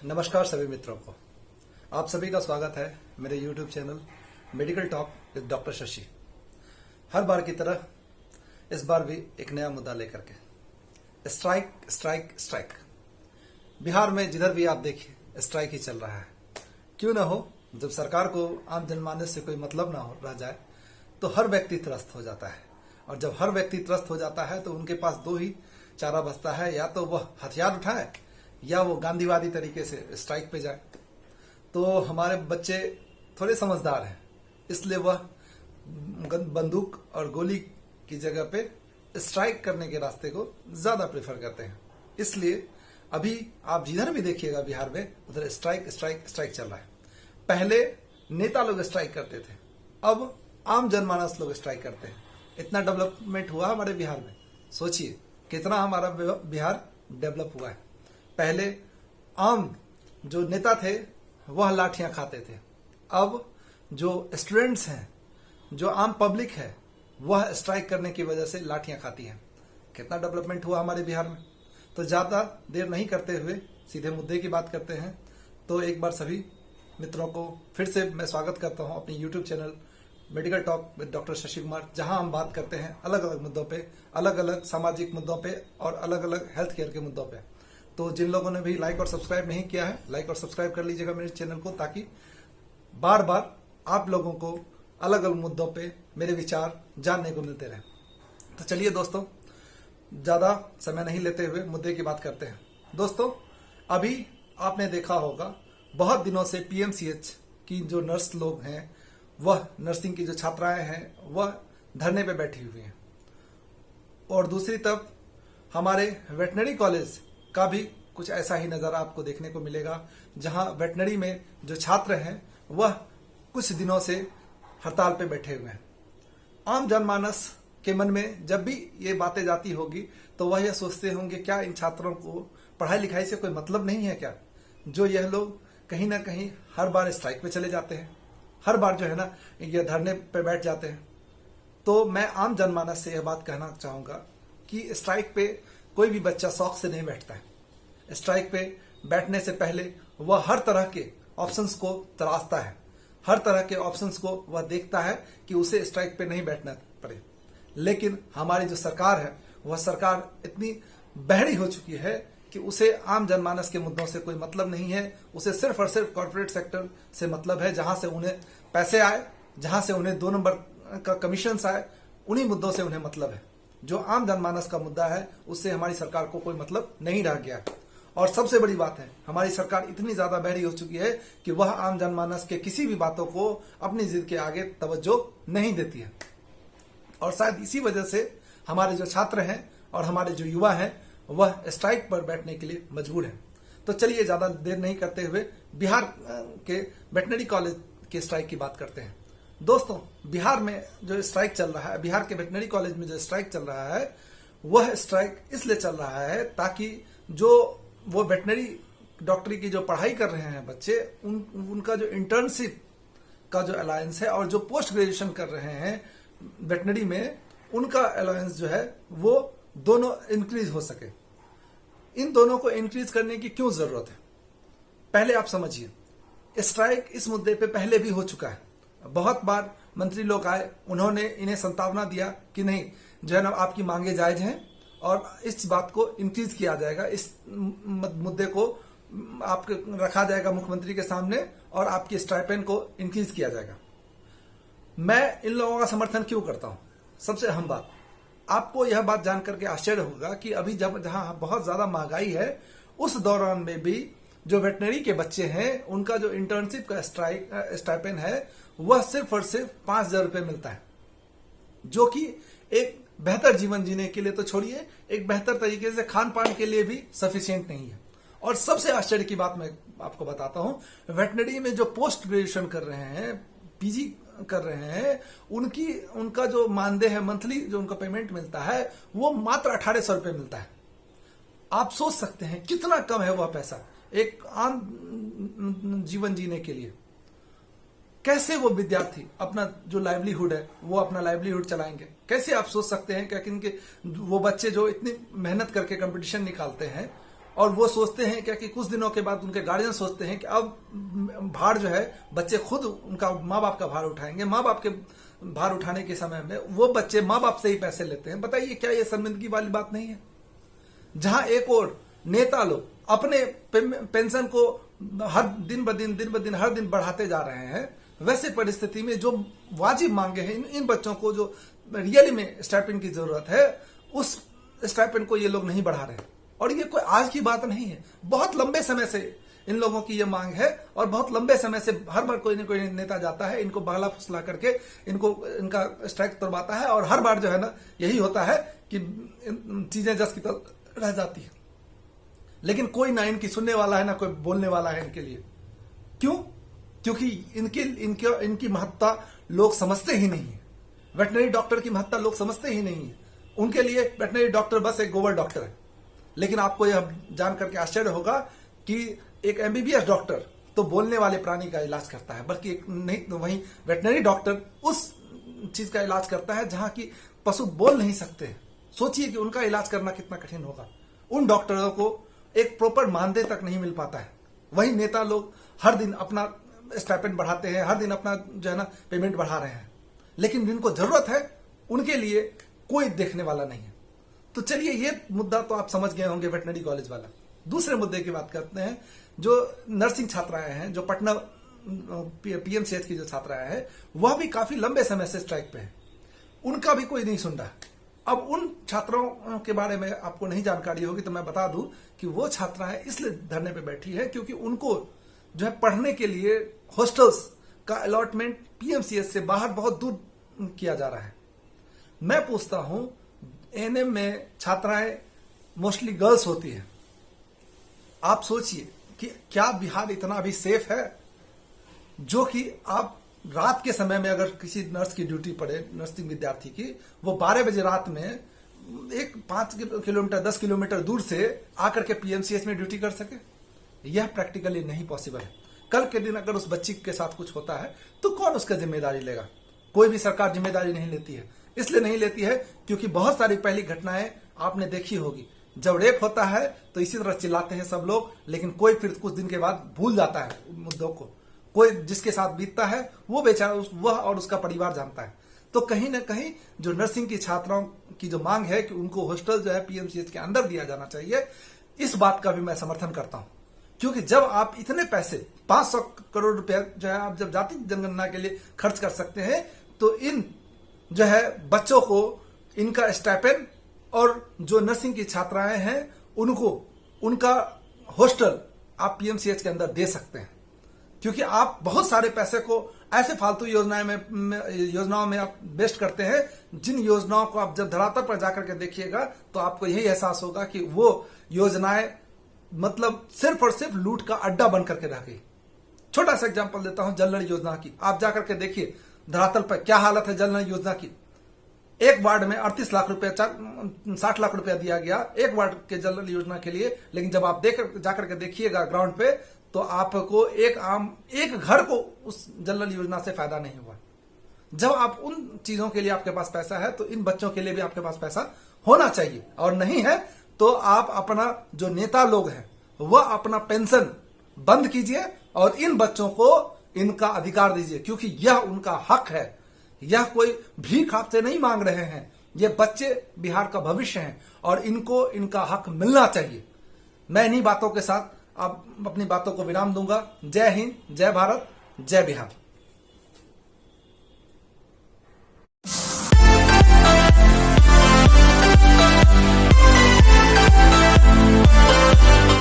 नमस्कार सभी मित्रों को। आप सभी का स्वागत है मेरे YouTube channel medical talk with doctor Shashi. हर बार की तरह इस बार भी एक नया मुद्दा लेकर के स्ट्राइक स्ट्राइक स्ट्राइक। बिहार में जिधर भी आप देखिए स्ट्राइक ही चल रहा है। क्यों ना हो, जब सरकार को आम जनमानस से कोई मतलब ना हो रह जाए तो हर व्यक्ति त्रस्त हो जाता है, और जब हर व्यक्ति त्रस्त हो जाता है तो उनके पास दो ही चारा बचता है, या तो वह हथियार उठाए या वो गांधीवादी तरीके से स्ट्राइक पे जाए। तो हमारे बच्चे थोड़े समझदार हैं, इसलिए वह बंदूक और गोली की जगह पे स्ट्राइक करने के रास्ते को ज्यादा प्रेफर करते हैं। इसलिए अभी आप जिधर भी देखिएगा बिहार में उधर स्ट्राइक स्ट्राइक स्ट्राइक चल रहा है। पहले नेता लोग स्ट्राइक करते थे, अब आम जनमानस लोग स्ट्राइक करते हैं। इतना डेवलपमेंट हुआ हमारे बिहार में। सोचिए कितना हमारा बिहार डेवलप हुआ है। पहले आम जो नेता थे वह लाठियां खाते थे, अब जो स्टूडेंट्स हैं, जो आम पब्लिक है, वह स्ट्राइक करने की वजह से लाठियां खाती हैं। कितना डेवलपमेंट हुआ हमारे बिहार में। तो ज्यादा देर नहीं करते हुए सीधे मुद्दे की बात करते हैं। तो एक बार सभी मित्रों को फिर से मैं स्वागत करता हूं अपनी YouTube channel medical talk with doctor Shashi Kumar, जहां हम बात करते हैं अलग अलग मुद्दों पे, अलग अलग सामाजिक मुद्दों पे और अलग अलग हेल्थ केयर के मुद्दों पे। तो जिन लोगों ने भी लाइक और सब्सक्राइब नहीं किया है, लाइक और सब्सक्राइब कर लीजिएगा मेरे चैनल को, ताकि बार बार आप लोगों को अलग अलग मुद्दों पे मेरे विचार जानने को मिलते रहे। तो चलिए दोस्तों, ज्यादा समय नहीं लेते हुए मुद्दे की बात करते हैं। दोस्तों, अभी आपने देखा होगा बहुत दिनों से पीएमसीएच की जो नर्स लोग हैं, वह नर्सिंग की जो छात्राएं हैं, वह धरने पे बैठी हुई हैं। और दूसरी तरफ हमारे वेटनरी कॉलेज का भी कुछ ऐसा ही नजारा आपको देखने को मिलेगा, जहां वेटनरी में जो छात्र हैं वह कुछ दिनों से हड़ताल पे बैठे हुए हैं। आम जनमानस के मन में जब भी ये बातें जाती होगी तो वह यह सोचते होंगे, क्या इन छात्रों को पढ़ाई लिखाई से कोई मतलब नहीं है क्या, जो यह लोग कहीं ना कहीं हर बार स्ट्राइक पे चले जाते हैं, हर बार जो है ना ये धरने पे बैठ जाते हैं। तो मैं आम जनमानस से यह बात कहना चाहूंगा कि स्ट्राइक पे कोई भी बच्चा शौक से नहीं बैठता है। स्ट्राइक पे बैठने से पहले वह हर तरह के ऑप्शंस को तलाशता है, हर तरह के ऑप्शंस को वह देखता है कि उसे स्ट्राइक पे नहीं बैठना पड़े। लेकिन हमारी जो सरकार है, वह सरकार इतनी बहरी हो चुकी है कि उसे आम जनमानस के मुद्दों से कोई मतलब नहीं है। उसे सिर्फ और सिर्फ कॉर्पोरेट सेक्टर से मतलब है, जहां से उन्हें पैसे आए, जहां से उन्हें 2 नंबर का कमीशन आए, उन्हीं मुद्दों से उन्हें मतलब है। जो आम जनमानस का मुद्दा है उससे हमारी सरकार को कोई मतलब नहीं रह गया। और सबसे बड़ी बात है, हमारी सरकार इतनी ज्यादा बहरी हो चुकी है कि वह आम जनमानस के किसी भी बातों को अपनी जिद के आगे तवज्जो नहीं देती है। और शायद इसी वजह से हमारे जो छात्र हैं और हमारे जो युवा हैं वह स्ट्राइक पर बैठने के लिए मजबूर हैं। तो चलिए ज्यादा देर नहीं करते हुए बिहार के वेटनरी कॉलेज के स्ट्राइक की बात करते हैं। दोस्तों, बिहार में जो स्ट्राइक चल रहा है, बिहार के वेटनरी कॉलेज में जो स्ट्राइक चल रहा है, वह स्ट्राइक इसलिए चल रहा है ताकि जो वो वेटनरी डॉक्टरी की जो पढ़ाई कर रहे हैं बच्चे, उनका जो इंटर्नशिप का जो अलायंस है और जो पोस्ट ग्रेजुएशन कर रहे हैं वेटनरी में, उनका अलायंस जो है वो दोनों इंक्रीज हो सके। इन दोनों को इंक्रीज करने की क्यों जरूरत है, पहले आप समझिए। स्ट्राइक इस मुद्दे पे पहले भी हो चुका है। बहुत बार मंत्री लोग आए, उन्होंने इन्हें संतावना दिया कि नहीं जो है ना, आपकी मांगे जायज हैं और इस बात को इंक्रीज किया जाएगा, इस मुद्दे को आपके रखा जाएगा मुख्यमंत्री के सामने और आपकी स्टाइपेंड को इंक्रीज किया जाएगा। मैं इन लोगों का समर्थन क्यों करता हूं? सबसे अहम बात, आपको यह बात जानकर के आश्चर्य होगा कि अभी जहां बहुत ज्यादा महंगाई है, उस दौरान में भी जो वेटनरी के बच्चे हैं उनका जो इंटर्नशिप का स्टाइपेंड है वह सिर्फ और सिर्फ 5,000 रुपए मिलता है, जो कि एक बेहतर जीवन जीने के लिए तो छोड़िए, एक बेहतर तरीके से खान पान के लिए भी सफिशिएंट नहीं है। और सबसे आश्चर्य की बात मैं आपको बताता हूं, वेटनरी में जो पोस्ट ग्रेजुएशन कर रहे हैं, पीजी कर रहे हैं, उनका जो मानदेय है, मंथली जो उनका पेमेंट मिलता है, वो मात्र 1,800 रुपए मिलता है। आप सोच सकते हैं कितना कम है वह पैसा एक आम जीवन जीने के लिए। कैसे वो विद्यार्थी अपना जो लाइवलीहुड है वो अपना लाइवलीहुड चलाएंगे? कैसे आप सोच सकते हैं कि वो बच्चे जो इतनी मेहनत करके कंपटीशन निकालते हैं और वो सोचते हैं क्या कि कुछ दिनों के बाद उनके गार्जियन सोचते हैं कि अब भार जो है बच्चे खुद उनका माँ बाप का भार उठाएंगे। माँ बाप के भार उठाने के समय में वो बच्चे माँ बाप से ही पैसे लेते हैं। बताइए क्या ये शर्मिंदगी वाली बात नहीं है? जहां एक और नेता लोग अपने पेंशन को हर दिन ब दिन हर दिन बढ़ाते जा रहे हैं, वैसे परिस्थिति में जो वाजिब मांगे हैं इन बच्चों को, जो रियली में स्टाइपेंड की जरूरत है, उस स्टाइपेंड को ये लोग नहीं बढ़ा रहे। और ये कोई आज की बात नहीं है, बहुत लंबे समय से इन लोगों की ये मांग है और बहुत लंबे समय से हर बार कोई न कोई नेता जाता है, इनको बगला फुसला करके इनका स्ट्राइक तोड़वाता है और हर बार जो है ना यही होता है कि चीजें जस की तरह रह जाती है। लेकिन कोई ना इनकी सुनने वाला है ना कोई बोलने वाला है इनके लिए। क्यों? क्योंकि इनकी महत्ता लोग समझते ही नहीं है। वेटनरी डॉक्टर की महत्ता लोग समझते ही नहीं है। उनके लिए वेटनरी डॉक्टर बस एक गोबर डॉक्टर है। लेकिन आपको यह जान करके आश्चर्य होगा कि एक एमबीबीएस डॉक्टर तो बोलने वाले प्राणी का इलाज करता है, बल्कि नहीं तो वहीं वेटनरी डॉक्टर उस चीज का इलाज करता है जहां की पशु बोल नहीं सकते। सोचिए कि उनका इलाज करना कितना कठिन होगा। उन डॉक्टरों को एक प्रॉपर मानदेय तक नहीं मिल पाता है। वही नेता लोग हर दिन अपना स्टाइपेंड बढ़ाते हैं, हर दिन अपना जो है ना पेमेंट बढ़ा रहे हैं, लेकिन जिनको जरूरत है उनके लिए कोई देखने वाला नहीं है। तो चलिए, ये मुद्दा तो आप समझ गए होंगे, वेटनरी कॉलेज वाला। दूसरे मुद्दे की बात करते हैं। जो नर्सिंग छात्राएं हैं, जो पटना पीएमसीएच की जो छात्राएं हैं, वह भी काफी लंबे समय से स्ट्राइक पे है। उनका भी कोई नहीं सुन रहा। अब उन छात्राओं के बारे में आपको नहीं जानकारी होगी तो मैं बता दूं कि वो छात्राएं इसलिए धरने पे बैठी है क्योंकि उनको जो है पढ़ने के लिए हॉस्टल्स का अलॉटमेंट पीएमसीएच से बाहर बहुत दूर किया जा रहा है। मैं पूछता हूं, एएनएम में छात्राएं मोस्टली गर्ल्स होती हैं। आप सोचिए कि क्या बिहार इतना अभी सेफ है जो कि आप रात के समय में अगर किसी नर्स की ड्यूटी पड़े, नर्सिंग विद्यार्थी की, वो 12 बजे रात में एक 5 किलोमीटर 10 किलोमीटर दूर से आकर के पीएमसीएच में ड्यूटी कर सके? यह प्रैक्टिकली नहीं पॉसिबल है। कल के दिन अगर उस बच्ची के साथ कुछ होता है तो कौन उसका जिम्मेदारी लेगा? कोई भी सरकार जिम्मेदारी नहीं लेती है। इसलिए नहीं लेती है क्योंकि बहुत सारी पहली घटनाएं आपने देखी होगी। जब रेप होता है तो इसी तरह चिल्लाते हैं सब लोग, लेकिन कोई फिर कुछ दिन के बाद भूल जाता है मुद्दों को। कोई जिसके साथ बीतता है वो बेचारा वह और उसका परिवार जानता है। तो कहीं ना कहीं जो नर्सिंग की छात्राओं की जो मांग है कि उनको हॉस्टल जो है पीएमसीएच के अंदर दिया जाना चाहिए, इस बात का भी मैं समर्थन करता हूं। क्योंकि जब आप इतने पैसे 500 करोड़ रुपए जो है आप जब जाति जनगणना के लिए खर्च कर सकते हैं, तो इन जो है बच्चों को इनका स्टाइपेंड और जो नर्सिंग की छात्राएं हैं उनको उनका हॉस्टल आप पीएमसीएच के अंदर दे सकते हैं। क्योंकि आप बहुत सारे पैसे को ऐसे फालतू योजनाओं में आप वेस्ट करते हैं, जिन योजनाओं को आप जब धरातल पर जाकर के देखिएगा तो आपको यही एहसास होगा कि वो योजनाएं मतलब सिर्फ और सिर्फ लूट का अड्डा बन करके रह गई। छोटा सा एग्जांपल देता हूं जल नल योजना की। आप जाकर के देखिए धरातल पर क्या हालत है जल नल योजना की। एक वार्ड में 38 लाख रुपया 60 लाख रुपया दिया गया एक वार्ड के जल नल योजना के लिए, लेकिन जब आप जाकर के देखिएगा ग्राउंड पे तो आपको एक घर को उस जल नल योजना से फायदा नहीं हुआ। जब आप उन चीजों के लिए आपके पास पैसा है तो इन बच्चों के लिए भी आपके पास पैसा होना चाहिए, और नहीं है तो आप अपना जो नेता लोग हैं वह अपना पेंशन बंद कीजिए और इन बच्चों को इनका अधिकार दीजिए, क्योंकि यह उनका हक है। यह कोई भीख आपसे नहीं मांग रहे हैं, ये बच्चे बिहार का भविष्य हैं और इनको इनका हक मिलना चाहिए। मैं इन्हीं बातों के साथ अब अपनी बातों को विराम दूंगा। जय हिंद, जय भारत, जय बिहार।